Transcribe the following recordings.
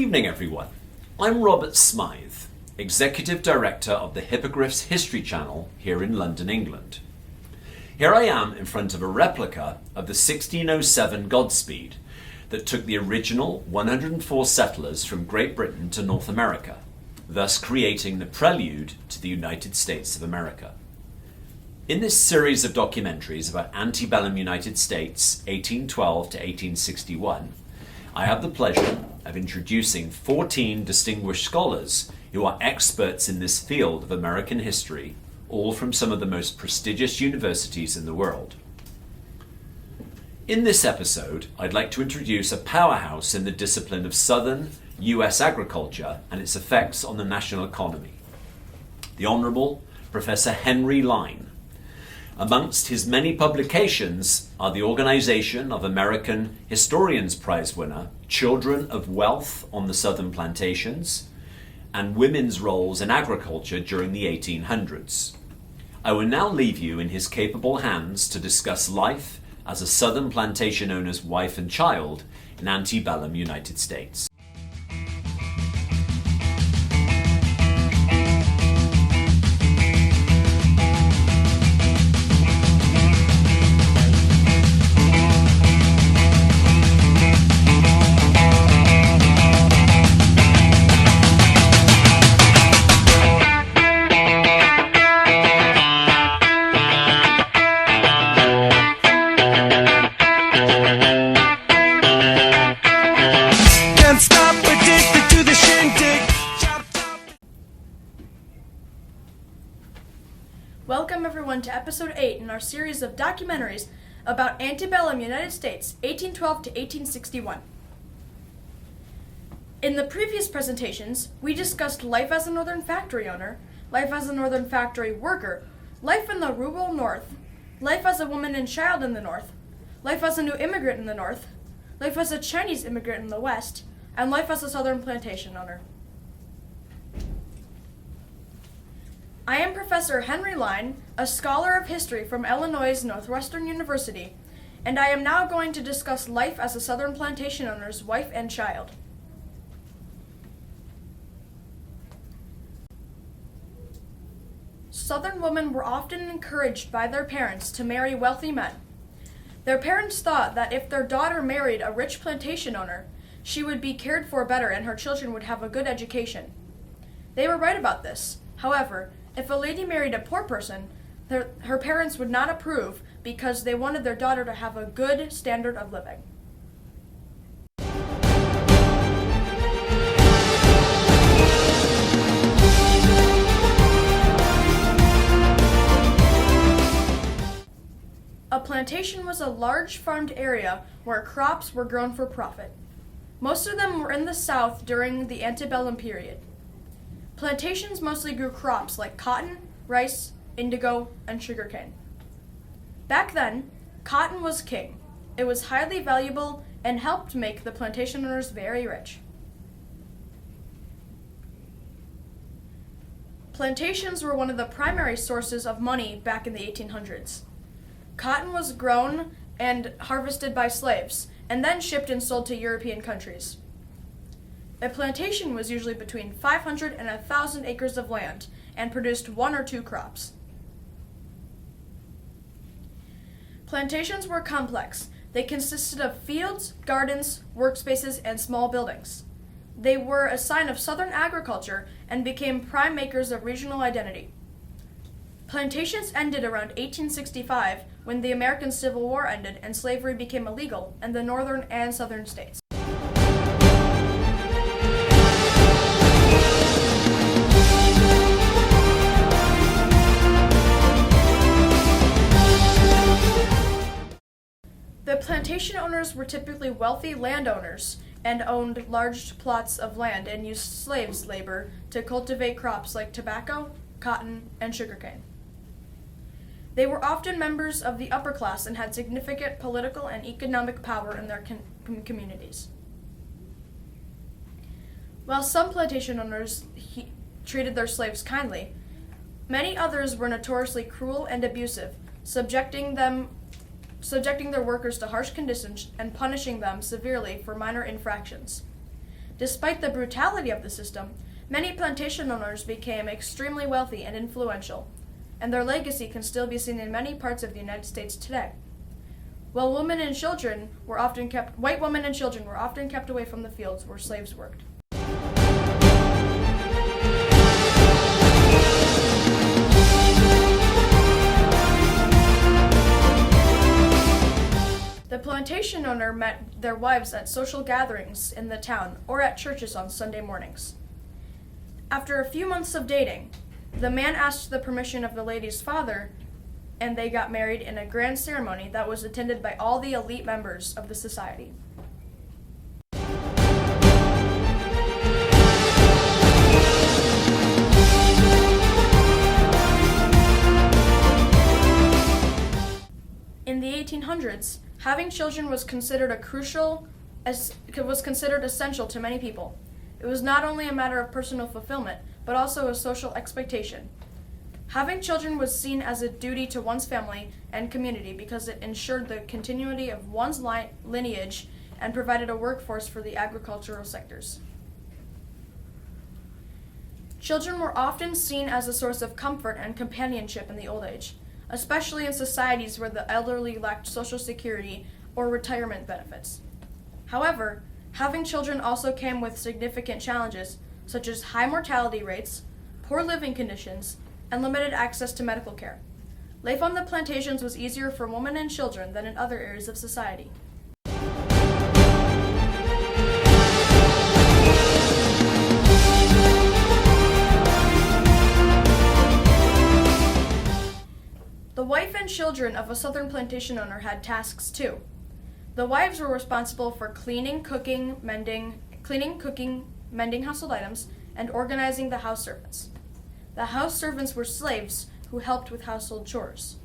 evening, everyone. I'm Robert Smythe, Executive Director of the Hippogriffs History Channel here in London, England. Here I am in front of a replica of the 1607 Godspeed that took the original 104 settlers from Great Britain to North America, thus creating the prelude to the United States of America. In this series of documentaries about antebellum United States 1812 to 1861, I have the pleasure of introducing 14 distinguished scholars who are experts in this field of American history, all from some of the most prestigious universities in the world. In this episode, I'd like to introduce a powerhouse in the discipline of Southern U.S. agriculture and its effects on the national economy, the Honourable Professor Henry Line. Amongst his many publications are the Organization of American Historians Prize winner, Children of Wealth on the Southern Plantations, and Women's Roles in Agriculture during the 1800s. I will now leave you in his capable hands to discuss life as a Southern plantation owner's wife and child in antebellum United States. Welcome everyone to episode 8 in our series of documentaries about antebellum United States, 1812 to 1861. In the previous presentations, we discussed life as a northern factory owner, life as a northern factory worker, life in the rural north, life as a woman and child in the north, life as a new immigrant in the north, life as a Chinese immigrant in the west, and life as a southern plantation owner. I am Professor Henry Line, a scholar of history from Illinois' Northwestern University, and I am now going to discuss life as a southern plantation owner's wife and child. Southern women were often encouraged by their parents to marry wealthy men. Their parents thought that if their daughter married a rich plantation owner, she would be cared for better and her children would have a good education. They were right about this. However, if a lady married a poor person, her parents would not approve because they wanted their daughter to have a good standard of living. A plantation was a large farmed area where crops were grown for profit. Most of them were in the South during the antebellum period. Plantations mostly grew crops like cotton, rice, indigo, and sugarcane. Back then, cotton was king. It was highly valuable and helped make the plantation owners very rich. Plantations were one of the primary sources of money back in the 1800s. Cotton was grown and harvested by slaves, and then shipped and sold to European countries. A plantation was usually between 500 and 1,000 acres of land and produced one or two crops. Plantations were complex. They consisted of fields, gardens, workspaces, and small buildings. They were a sign of Southern agriculture and became prime makers of regional identity. Plantations ended around 1865 when the American Civil War ended and slavery became illegal in the northern and southern states. The plantation owners were typically wealthy landowners and owned large plots of land and used slaves' labor to cultivate crops like tobacco, cotton, and sugarcane. They were often members of the upper class and had significant political and economic power in their communities. While some plantation owners treated their slaves kindly, many others were notoriously cruel and abusive, subjecting their workers to harsh conditions and punishing them severely for minor infractions. Despite the brutality of the system, many plantation owners became extremely wealthy and influential, and their legacy can still be seen in many parts of the United States today. While white women and children were often kept away from the fields where slaves worked. The plantation owner met their wives at social gatherings in the town or at churches on Sunday mornings. After a few months of dating, the man asked the permission of the lady's father, and they got married in a grand ceremony that was attended by all the elite members of the society. In the 1800s, having children was considered essential to many people. It was not only a matter of personal fulfillment, but also a social expectation. Having children was seen as a duty to one's family and community because it ensured the continuity of one's lineage and provided a workforce for the agricultural sectors. Children were often seen as a source of comfort and companionship in the old age, especially in societies where the elderly lacked social security or retirement benefits. However, having children also came with significant challenges, such as high mortality rates, poor living conditions, and limited access to medical care. Life on the plantations was easier for women and children than in other areas of society. The wife and children of a southern plantation owner had tasks too. The wives were responsible for cleaning, cooking, mending household items, and organizing the house servants. The house servants were slaves who helped with household chores.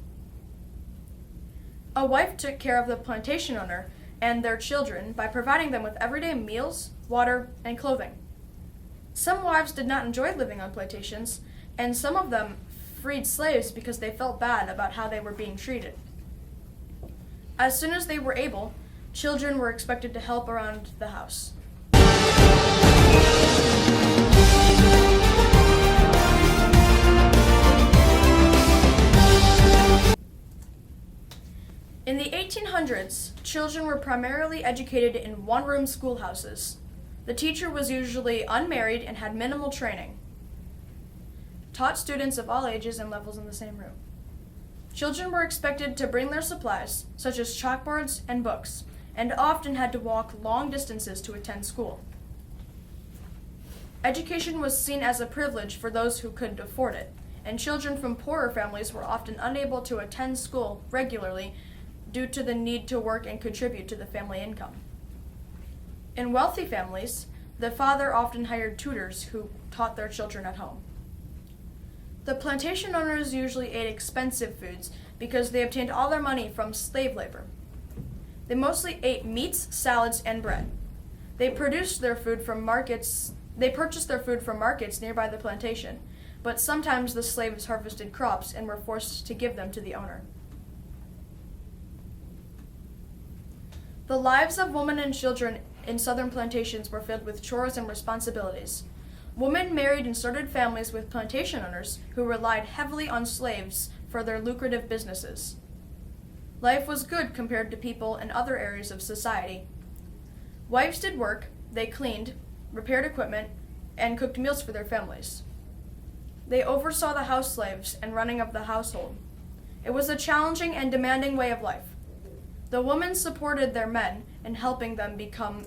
A wife took care of the plantation owner and their children by providing them with everyday meals, water, and clothing. Some wives did not enjoy living on plantations, and some of them freed slaves because they felt bad about how they were being treated. As soon as they were able, children were expected to help around the house. In the 1800s, children were primarily educated in one-room schoolhouses. The teacher was usually unmarried and had minimal training. Taught students of all ages and levels in the same room. Children were expected to bring their supplies, such as chalkboards and books, and often had to walk long distances to attend school. Education was seen as a privilege for those who could afford it, and children from poorer families were often unable to attend school regularly due to the need to work and contribute to the family income. In wealthy families, the father often hired tutors who taught their children at home. The plantation owners usually ate expensive foods because they obtained all their money from slave labor. They mostly ate meats, salads, and bread. They purchased their food from markets nearby the plantation, but sometimes the slaves harvested crops and were forced to give them to the owner. The lives of women and children in southern plantations were filled with chores and responsibilities. Women married and started families with plantation owners who relied heavily on slaves for their lucrative businesses. Life was good compared to people in other areas of society. Wives did work, they cleaned, repaired equipment, and cooked meals for their families. They oversaw the house slaves and running of the household. It was a challenging and demanding way of life. The women supported their men in helping them become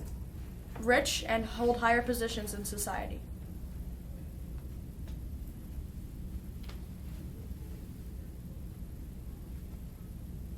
rich and hold higher positions in society.